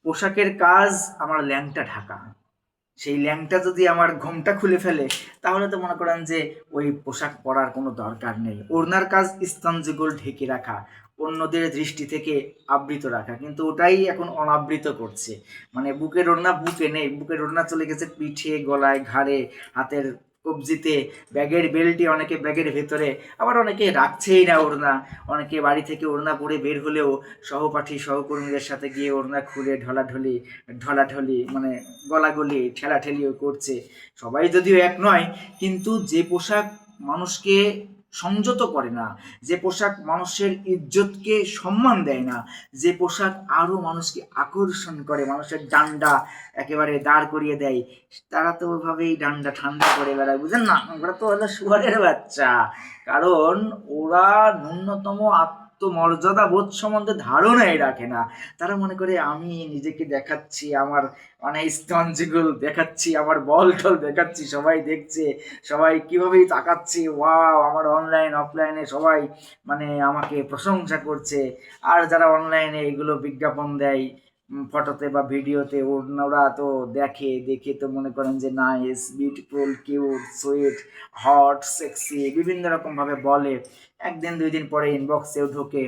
পোশাকের কাজ আমার ল্যাংটা ঢাকা। সেই ল্যাংটা যদি আমার ঘোমটা খুলে ফেলে, তাহলে তো মনে করেন যে ওই পোশাক পরার কোনো দরকার নেই। ওড়নার কাজ স্তন যুগল ঢেকে রাখা, অন্যদের দৃষ্টি থেকে আবৃত রাখা, কিন্তু ওটাই এখন অনাবৃত করছে। মানে বুকের ওড়না বুকে নেই, বুকের ওড়না চলে গেছে পিঠে, গলায়, ঘাড়ে, হাতের কবজিতে, ব্যাগের বেল্টে, অনেকে ব্যাগের ভেতরে, আবার অনেকে রাখছেই না ওড়না। অনেকে বাড়ি থেকে ওড়না পরে বের হলেও সহপাঠী সহকর্মীদের সাথে গিয়ে ওড়না খুলে ঢলাঢলি মানে গলাগলি ঠেলাঠেলিও করছে। সবাই যদিও এক নয়, কিন্তু যে পোশাক মানুষকে সংযত করে না, যে পোশাক মানুষের ইজ্জতকে সম্মান দেয় না, যে পোশাক আরো মানুষকে আকর্ষণ করে, মানুষের ডান্ডা একেবারে দাঁড় করিয়ে দেয়, তারা তো ওইভাবেই ডান্ডা ঠান্ডা করে বেড়ায়। বুঝেন না, ওরা তো হলো শুয়ারের বাচ্চা। কারণ ওরা ন্যূনতম আত্মমর্যাদা বোধ সম্বন্ধে ধারণাই রাখে না। তারা মনে করে আমি নিজেকে দেখাচ্ছি, আমার মানে স্তন যেগুলো দেখাচ্ছি, আমার বল টল দেখাচ্ছি, সবাই দেখছে, সবাই কীভাবেই তাকাচ্ছে, ওয়াও, আমার অনলাইন অফলাইনে সবাই মানে আমাকে প্রশংসা করছে। আর যারা অনলাইনে এগুলো বিজ্ঞাপন দেয় ফটোতে বা ভিডিওতে, ওরা তো দেখে তো মনে করেন যে nice, beautiful, cute, sweet, hot, sexy বিভিন্ন রকমভাবে বলে। একদিন দুই দিন পরে ইনবক্সেও ঢোকে,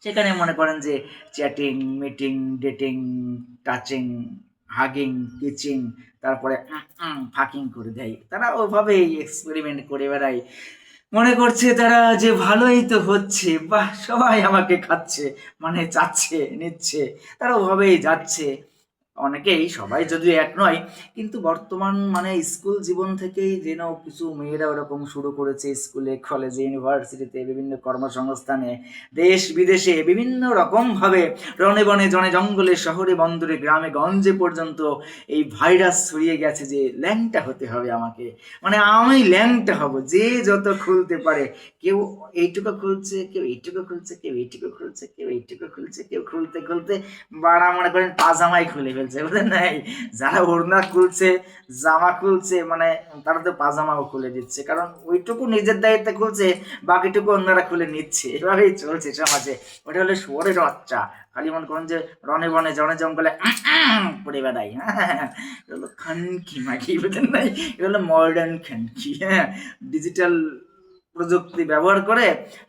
সেখানে মনে করেন যে chatting, meeting, dating, touching, hugging, kissing, তারপরে ফাকিং করে দেয়। তারা ওইভাবেই এক্সপেরিমেন্ট করে বেড়ায়, মনে করছে তারা যে ভালোই তো হচ্ছে, বাহ, সবাই আমাকে খাচ্ছে, মানে চাচ্ছে, নিচ্ছে, তারা ওভাবেই যাচ্ছে। অনেকেই, সবাই যদিও এক নয়, কিন্তু বর্তমান মানে স্কুল জীবন থেকেই যেন কিছু মেয়েরা ওরকম শুরু করেছে, স্কুলে, কলেজে, ইউনিভার্সিটিতে, বিভিন্ন কর্মসংস্থানে, দেশ বিদেশে বিভিন্ন রকমভাবে, রণে বনে জনে জঙ্গলে, শহরে বন্দরে, গ্রামে গঞ্জে পর্যন্ত এই ভাইরাস ছড়িয়ে গেছে যে ল্যাংটা হতে হবে আমাকে, মানে আমি ল্যাংটা হব। যে যত খুলতে পারে, কেউ এইটুকু খুলছে, কেউ এইটুকু খুলছে, কেউ এইটুকু খুলছে, কেউ এইটুকু খুলছে, কেউ খুলতে খুলতে বাড়া মনে করেন পাজামাই খুলে ফেলছে, বুঝলেন নাই? যারা ওড়না খুলছে, জামা খুলছে, মানে তারা তো পাজামাও খুলে দিচ্ছে, কারণ ওইটুকু নিজের দায়িত্বে খুলছে, বাকিটুকু অন্যরা খুলে নিচ্ছে। এভাবেই চলছে সমাজে। ওটা হলো শুয়োরের বাচ্চা। খালি মনে করেন যে রনে বনে জনে জঙ্গলে পড়ে বেড়াই। হ্যাঁ, এটা হলো খানকি মাগি, বুঝলেন নাই? এটা হলো মডার্ন খানকি। হ্যাঁ, ডিজিটাল প্রযুক্তি ব্যবহার করে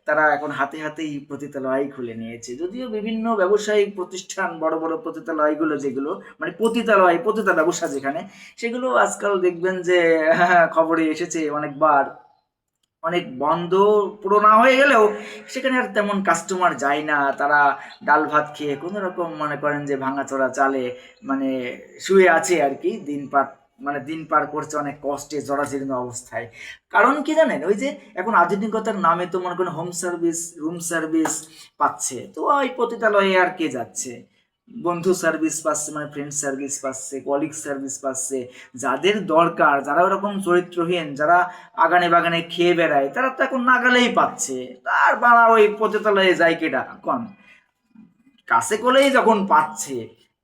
তারা এখন হাতে হাতেই পতিতালয় খুলে নিয়েছে। যদিও বিভিন্ন ব্যবসায়িক প্রতিষ্ঠান, বড় বড় পতিতালয়গুলো, যেগুলো মানে পতিতা ব্যবসা যেখানে, সেগুলো আজকাল দেখবেন যে খবরে এসেছে অনেকবার, অনেক বন্ধ পুরো না হয়ে গেলেও সেখানে আর তেমন কাস্টমার যায় না। তারা ডাল ভাত খেয়ে কোনো রকম মনে করেন যে ভাঙাচোরা চালে মানে শুয়ে আছে আর কি, দিন পার করছে অনেক কষ্টে, জরাজীর্ণ অবস্থায়। কারণ কি জানেন, ওই যে এখন আধুনিকতার নামে তো মনে করেন হোম সার্ভিস, রুম সার্ভিস পাচ্ছে, তো ওই পতিতালয়ে আর কে যাচ্ছে? বন্ধু সার্ভিস পাচ্ছে, মানে ফ্রেন্ড সার্ভিস পাচ্ছে, কলিগ সার্ভিস পাচ্ছে। যাদের দরকার, যারা ওরকম চরিত্রহীন, যারা আগানে বাগানে খেয়ে বেড়ায়, তারা তো এখন নাগালেই পাচ্ছে। তার বাড়া ওই পতিতালয়ে যায় কেডা কন? কাছে কোলেই যখন পাচ্ছে,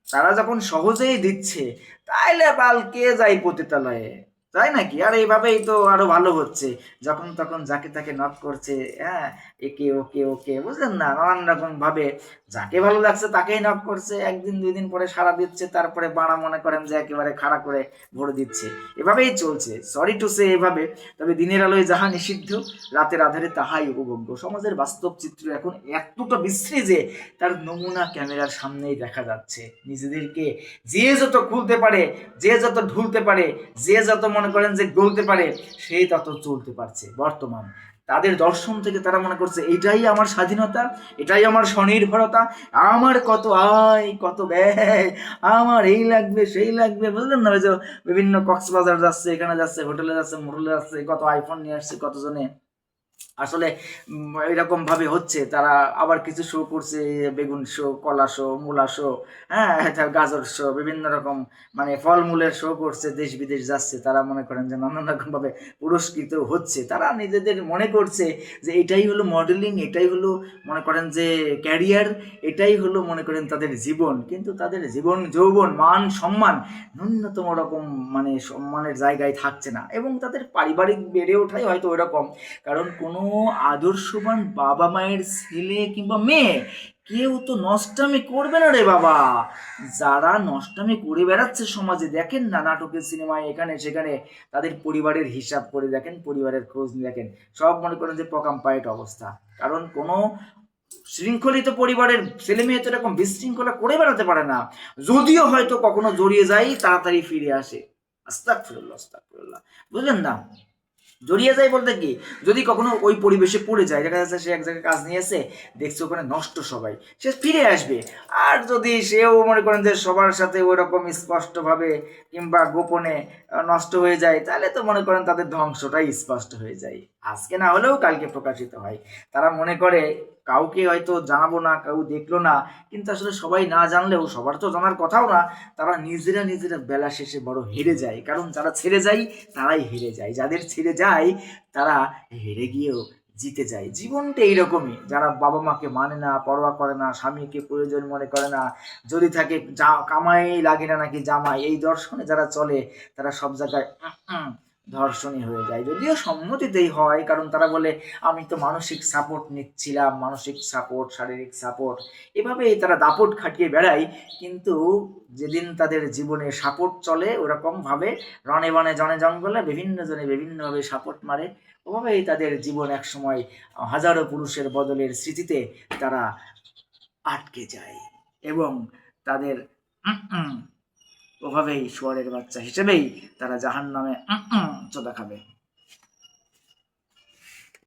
তারা যখন সহজেই দিচ্ছে, তাইলে বাল কে যায় পতিতালয়ে? তাই নাকি? আর এইভাবেই তো আরো ভালো হচ্ছে, যখন তখন যাকে তাকে নক করছে। হ্যাঁ, একে ওকে ওকে, বুঝলেন না, নানান রকম ভাবে যাকে ভালো লাগছে তাকেই নক করছে। একদিন দুই দিন পরে সাড়া দিচ্ছে, তারপরে বাড়া মনে করেন যে একেবারে খাড়া করে ভরে দিচ্ছে। এভাবেই চলছে, সরি টু সে এভাবে। তবে দিনের আলোয় যাহা নিষিদ্ধ, রাতের আধারে তাহাই উপভোগ্য। সমাজের বাস্তব চিত্র এখন এতটা বিশ্রী যে তার নমুনা ক্যামেরার সামনেই দেখা যাচ্ছে। নিজেদেরকে যে যত খুলতে পারে, যে যত ঢুলতে পারে, যে যত মনে করেন যে গলতে পারে, সেই তত চলতে পারছে বর্তমান। তাদের দর্শন থেকে তারা মনে করছে এটাই আমার স্বাধীনতা, এটাই আমার স্বনির্ভরতা, আমার কত আয় কত ব্যয়, আমার এই লাগবে সেই লাগবে, বুঝলেন না? ওই যে বিভিন্ন কক্সবাজার যাচ্ছে, এখানে যাচ্ছে, হোটেলে যাচ্ছে, মোটেলে যাচ্ছে, কত আইফোন নিয়ে আসছে কতজনে। আসলে এরকম ভাবে হচ্ছে। তারা আবার কিছু শো করছে, বেগুন শো, কলা শো, মূলা শো, হ্যাঁ, গাজর শো, বিভিন্ন রকম মানে ফলমূলের শো করছে, দেশ বিদেশ যাচ্ছে। তারা মনে করেন যে নানান রকম ভাবে পুরস্কৃত হচ্ছে। তারা নিজেদের মনে করছে যে এটাই হলো মডেলিং, এটাই হলো মনে করেন যে ক্যারিয়ার, এটাই হলো মনে করেন তাদের জীবন। কিন্তু তাদের জীবন যৌবন মান সম্মান ন্যূনতম রকম মানে সম্মানের জায়গায় থাকছে না, এবং তাদের পারিবারিক বেড়ে ওঠাই হয়তো ওইরকম। কারণ কোনো কোনো আদর্শবান বাবা মায়ের ছেলে কিংবা মেয়ে কেউ তো নষ্টামি করবে না রে বাবা। যারা নষ্টামি করে বেড়াচ্ছে সমাজে, দেখেন না নাটকের সিনেমায় এখানে সেখানে, তাদের পরিবারের হিসাব করে দেখেন, পরিবারের খোঁজ দেখেন, সব মনে করেন যে পকাম পায়েট অবস্থা। কারণ কোনো শৃঙ্খলিত পরিবারের ছেলে মেয়ে তো এরকম বিশৃঙ্খলা করে বেড়াতে পারে না। যদিও হয়তো কখনো জড়িয়ে যায়, তাড়াতাড়ি ফিরে আসে। আস্তাগফিরুল্লাহ, আস্তাগফিরুল্লাহ। বুঝলেন না? জড়িয়ে যায় বলতে কি, যদি কখনো ওই পরিবেশে পড়ে যায়, দেখা যাচ্ছে সে এক জায়গায় কাজ নিয়েছে, দেখছে ওখানে নষ্ট সবাই, সে ফিরে আসবে। আর যদি সেও মনে করেন যে সবার সাথে ওইরকম স্পষ্টভাবে কিংবা গোপনে নষ্ট হয়ে যায়, তাহলে তো মনে করেন তাদের ধ্বংসটাই স্পষ্ট হয়ে যায়, আজকে না হলেও কালকে প্রকাশিত হয়। তারা মনে করে কাউকে হয়তো জানাবো না, কেউ দেখলো না, কিন্তু আসলে সবাই না জানলেও, সবার তো জানার কথাও না, তারা নিজেরা নিজেরা বেলা শেষে বড় হেরে যায়। কারণ যারা ছেড়ে যায় তারাই হেরে যায়, যাদের ছেড়ে যায় তারা হেরে গিয়েও জিতে যায়। জীবনটা এইরকমই, যারা বাবা মাকে মানে না, পরোয়া করে না, স্বামীকে প্রয়োজন মনে করে না, যদি থাকে যা কামাই লাগে না নাকি জামাই, এই দর্শনে যারা চলে, তারা সব জায়গায় ধর্ষণই হয়ে যায়। যদিও সম্মতিতেই হয়, কারণ তারা বলে আমি তো মানসিক সাপোর্ট নিচ্ছিলাম, মানসিক সাপোর্ট, শারীরিক সাপোর্ট, এভাবেই তারা দাপট খাটিয়ে বেড়ায়। কিন্তু যেদিন তাদের জীবনে সাপোর্ট চলে, ওরকম ভাবে রণে বনে জনে জঙ্গলে বিভিন্ন জনে বিভিন্নভাবে সাপোর্ট মারে, ওভাবেই তাদের জীবন এক সময় হাজারো পুরুষের বদলের স্মৃতিতে তারা আটকে যায় এবং তাদের ওভাবেই শুয়োরের বাচ্চা হিসেবেই তারা জাহান্নামে চোদা খাবে।